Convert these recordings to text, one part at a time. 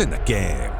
in the game.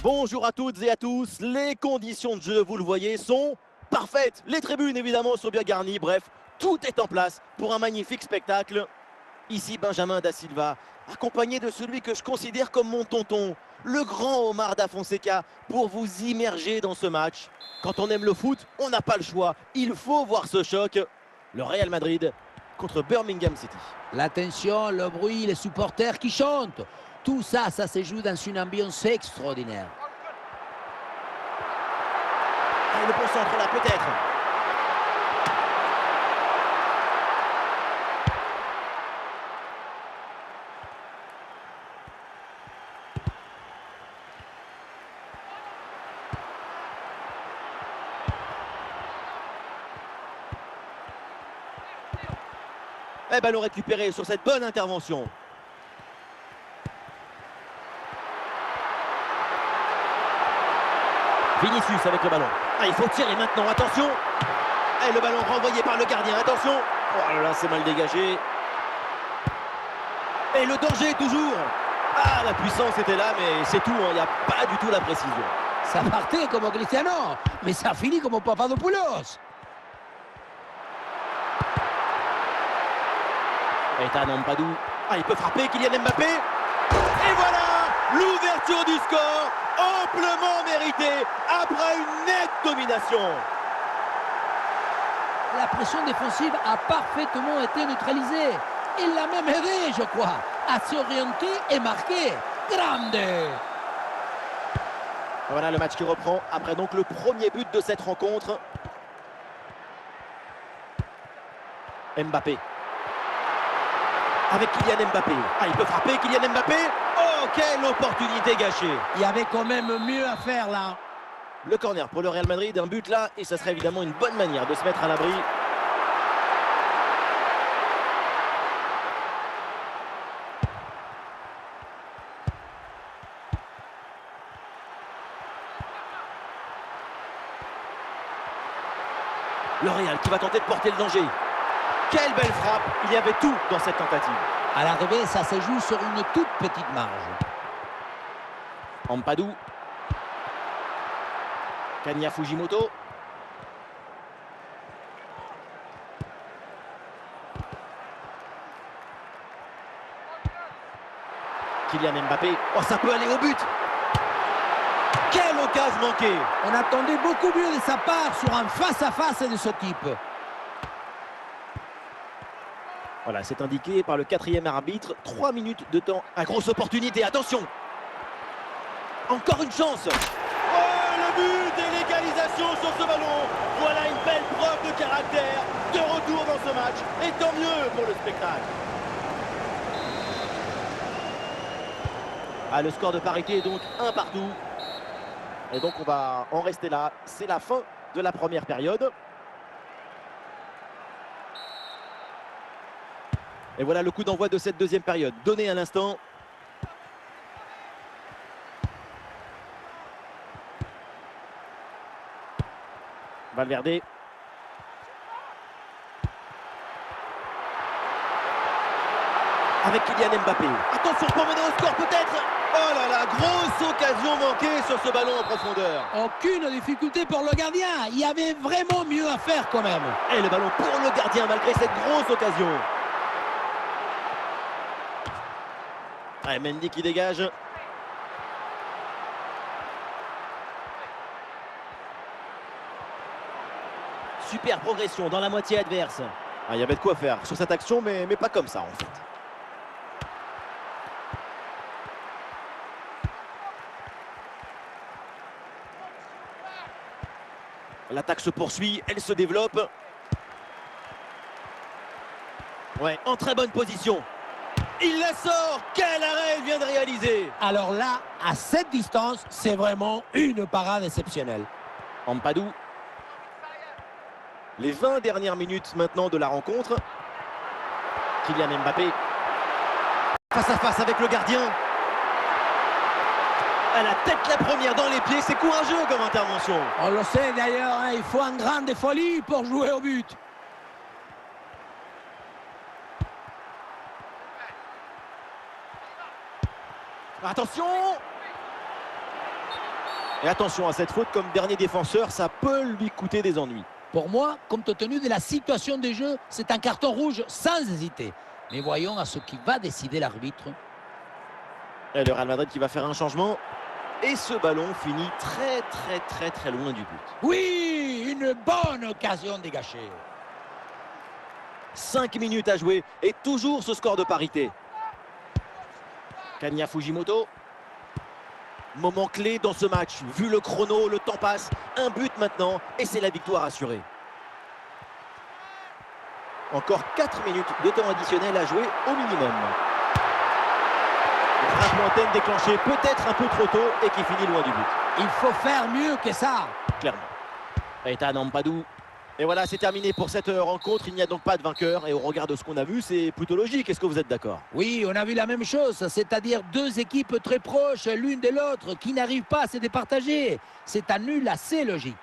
Bonjour à toutes et à tous, les conditions de jeu, vous le voyez, sont parfaites. Les tribunes évidemment sont bien garnies, bref, tout est en place pour un magnifique spectacle. Ici Benjamin Da Silva, accompagné de celui que je considère comme mon tonton, le grand Omar Da Fonseca, pour vous immerger dans ce match. Quand on aime le foot, on n'a pas le choix, il faut voir ce choc. Le Real Madrid contre Birmingham City. L'attention, le bruit, les supporters qui chantent. Tout ça, ça se joue dans une ambiance extraordinaire. Et le bon centre là, peut-être. Et ballon récupéré sur cette bonne intervention. Vinicius avec le ballon. Ah, il faut tirer maintenant, attention. Et le ballon renvoyé par le gardien, attention. Oh là là, c'est mal dégagé. Et le danger toujours. Ah, la puissance était là, mais c'est tout, il n'y a pas du tout la précision. Ça partait comme Cristiano, mais ça finit comme Papadopoulos. Ethan Ampadu. Ah, il peut frapper, Kylian Mbappé. Et voilà, l'ouverture du score, amplement méritée, après une nette domination. La pression défensive a parfaitement été neutralisée. Il l'a même aidé, je crois, à s'orienter et marquer. Grande! Voilà le match qui reprend après donc le premier but de cette rencontre. Mbappé. Avec Kylian Mbappé. Ah, il peut frapper, Kylian Mbappé. Oh, quelle opportunité gâchée. Il y avait quand même mieux à faire là. Le corner pour le Real Madrid, un but là, et ça serait évidemment une bonne manière de se mettre à l'abri. Le Real qui va tenter de porter le danger. Quelle belle frappe, il y avait tout dans cette tentative. À l'arrivée, ça se joue sur une toute petite marge. Ampadu. Kanya Fujimoto. Kylian Mbappé. Oh, ça peut aller au but. Quelle occasion manquée. On attendait beaucoup mieux de sa part sur un face-à-face de ce type. Voilà, c'est indiqué par le quatrième arbitre. 3 minutes de temps. À grosse opportunité, attention. Encore une chance. Oh, le but et l'égalisation sur ce ballon. Voilà une belle preuve de caractère. De retour dans ce match. Et tant mieux pour le spectacle. Ah, le score de parité est donc 1 partout. Et donc on va en rester là. C'est la fin de la première période. Et voilà le coup d'envoi de cette deuxième période. Donné à l'instant. Valverde. avec Kylian Mbappé. Attention pour mener au score peut-être. Oh là là, grosse occasion manquée sur ce ballon en profondeur. Aucune difficulté pour le gardien. Il y avait vraiment mieux à faire quand même. Et le ballon pour le gardien malgré cette grosse occasion. Allez, Mendy qui dégage. Super progression dans la moitié adverse. Ah, il y avait de quoi faire sur cette action, mais pas comme ça en fait. L'attaque se poursuit, elle se développe. Ouais, en très bonne position. Il la sort. Quel arrêt il vient de réaliser. Alors là, à cette distance, c'est vraiment une parade exceptionnelle. Ampadu. Les 20 dernières minutes maintenant de la rencontre. Kylian Mbappé. Face à face avec le gardien. À la tête la première dans les pieds, c'est courageux comme intervention. On le sait d'ailleurs, hein, il faut une grande folie pour jouer au but. Attention! Et attention à cette faute comme dernier défenseur, ça peut lui coûter des ennuis. Pour moi, compte tenu de la situation des jeux, c'est un carton rouge sans hésiter. Mais voyons à ce qui va décider l'arbitre. Et le Real Madrid qui va faire un changement. Et ce ballon finit très loin du but. Oui, une bonne occasion dégagée. 5 minutes à jouer et toujours ce score de parité. Kanya Fujimoto. Moment clé dans ce match. Vu le chrono, le temps passe. Un but maintenant et c'est la victoire assurée. Encore 4 minutes de temps additionnel à jouer au minimum. Frappe lointaine déclenchée peut-être un peu trop tôt et qui finit loin du but. Il faut faire mieux que ça. Clairement. Ethan Ampadu. Et voilà, c'est terminé pour cette rencontre. Il n'y a donc pas de vainqueur. Et au regard de ce qu'on a vu, c'est plutôt logique. Est-ce que vous êtes d'accord? Oui, on a vu la même chose, c'est-à-dire deux équipes très proches l'une de l'autre qui n'arrivent pas à se départager. C'est un nul assez logique.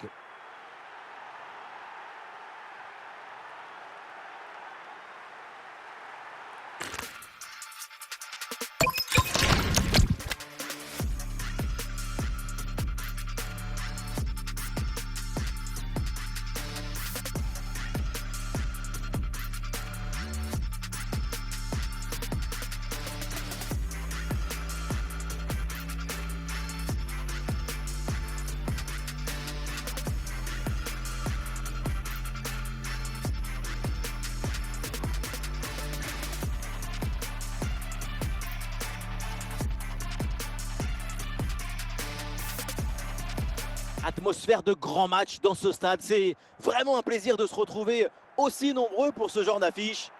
Atmosphère de grand match dans ce stade. C'est vraiment un plaisir de se retrouver aussi nombreux pour ce genre d'affiche.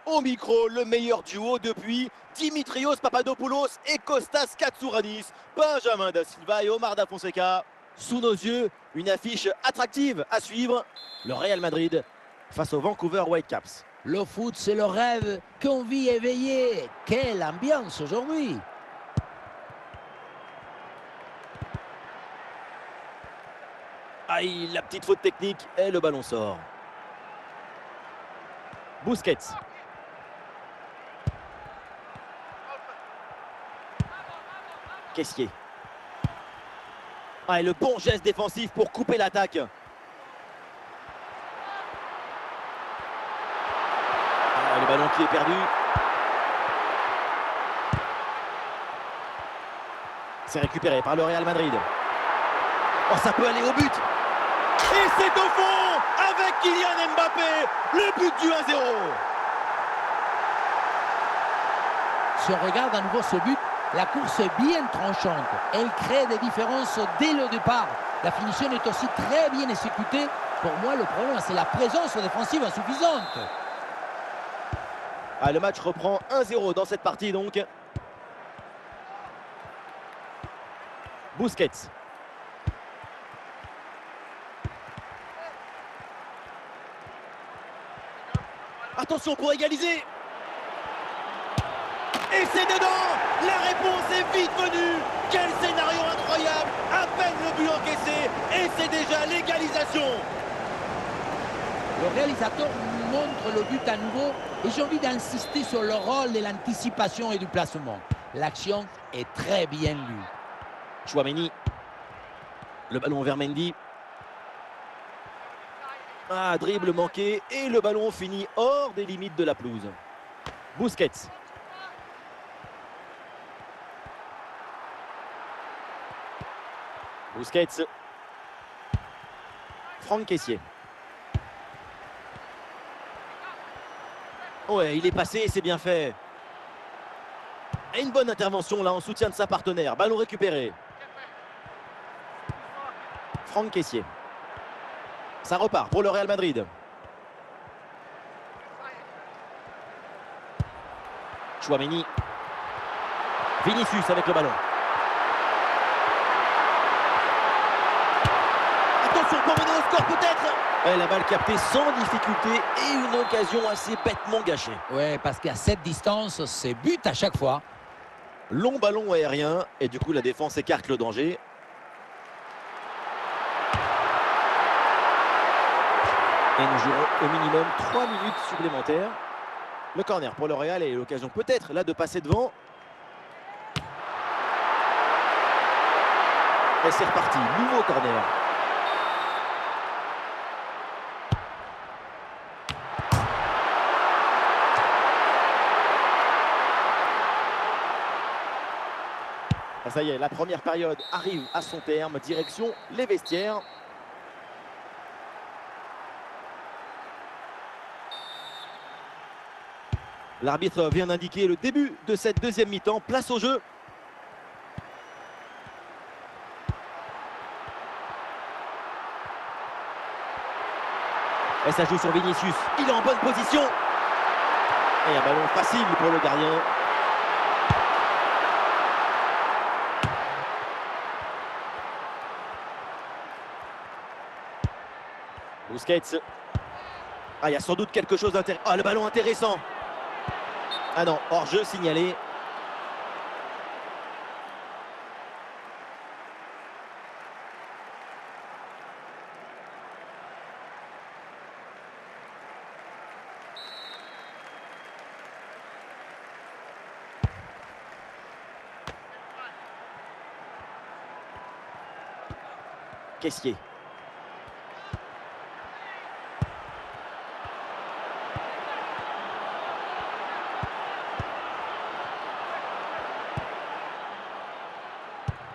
Au micro, le meilleur duo depuis Dimitrios Papadopoulos et Kostas Katsouranis. Benjamin Da Silva et Omar Da Fonseca. Sous nos yeux, une affiche attractive à suivre. Le Real Madrid face au Vancouver Whitecaps. Le foot, c'est le rêve qu'on vit éveillé. Quelle ambiance aujourd'hui! Aïe, la petite faute technique et le ballon sort. Busquets. Kessié. Ah, et le bon geste défensif pour couper l'attaque. Ah, le ballon qui est perdu. C'est récupéré par le Real Madrid. Oh, ça peut aller au but. Et c'est au fond avec Kylian Mbappé, le but du 1-0. Si on regarde à nouveau ce but, la course est bien tranchante. Elle crée des différences dès le départ. La finition est aussi très bien exécutée. Pour moi, le problème, c'est la présence défensive insuffisante. Ah, le match reprend 1-0 dans cette partie donc. Busquets. Attention pour égaliser. Et c'est dedans. La réponse est vite venue. Quel scénario incroyable. À peine le but encaissé. Et c'est déjà l'égalisation. Le réalisateur montre le but à nouveau et j'ai envie d'insister sur le rôle de l'anticipation et du placement. L'action est très bien lue. Tchouaméni. Le ballon vers Mendy. Ah, dribble manqué et le ballon finit hors des limites de la pelouse. Busquets. Busquets. Franck Kessié. Ouais, il est passé et c'est bien fait. Et une bonne intervention là en soutien de sa partenaire. Ballon récupéré. Franck Kessié. Ça repart pour le Real Madrid. Tchouaméni. Vinicius avec le ballon. Attention pour mener au score peut-être. Et la balle captée sans difficulté et une occasion assez bêtement gâchée. Ouais, parce qu'à cette distance, c'est but à chaque fois. Long ballon aérien et du coup la défense écarte le danger. Et nous jouerons au minimum 3 minutes supplémentaires. Le corner pour le Real et l'occasion peut-être là de passer devant. Et c'est reparti, nouveau corner. Ah, ça y est, la première période arrive à son terme, direction les vestiaires. L'arbitre vient d'indiquer le début de cette deuxième mi-temps. Place au jeu. Et ça joue sur Vinicius. Il est en bonne position. Et un ballon facile pour le gardien. Busquets. Ah, il y a sans doute quelque chose d'intéressant. Ah, le ballon intéressant. Ah non, hors-jeu signalé. Kessié.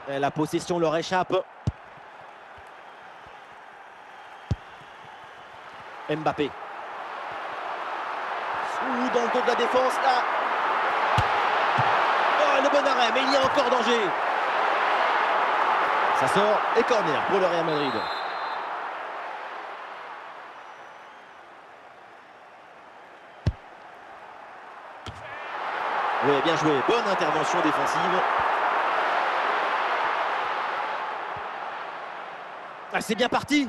Et la possession leur échappe. Mbappé. Ouh, dans le dos de la défense, là. Oh, le bon arrêt, mais il y a encore danger. Ça sort et corner pour le Real Madrid. Oui, bien joué. Bonne intervention défensive. Ah, c'est bien parti.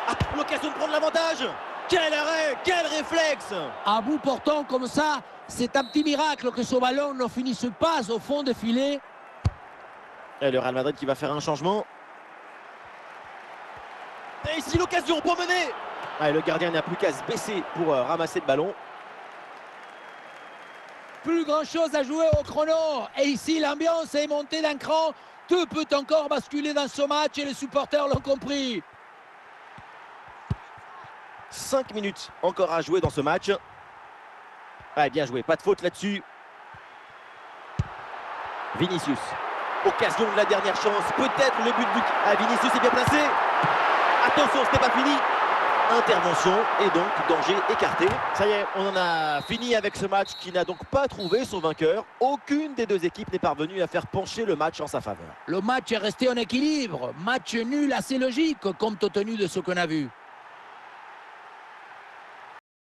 Ah, l'occasion de prendre l'avantage. Quel arrêt, quel réflexe. À bout portant comme ça, c'est un petit miracle que ce ballon ne finisse pas au fond des filets. Et le Real Madrid qui va faire un changement. Et ici l'occasion pour mener. Ah, et le gardien n'a plus qu'à se baisser pour ramasser le ballon. Plus grand chose à jouer au chrono. Et ici, l'ambiance est montée d'un cran. Tout peut encore basculer dans ce match et les supporters l'ont compris. 5 minutes encore à jouer dans ce match. Ah, bien joué, pas de faute là-dessus. Vinicius. Occasion de la dernière chance. Peut-être le but du... Ah, Vinicius est bien placé. Attention, ce n'est pas fini. Intervention et donc danger écarté. Ça y est, on en a fini avec ce match qui n'a donc pas trouvé son vainqueur. Aucune des deux équipes n'est parvenue à faire pencher le match en sa faveur. Le match est resté en équilibre. Match nul assez logique compte tenu de ce qu'on a vu.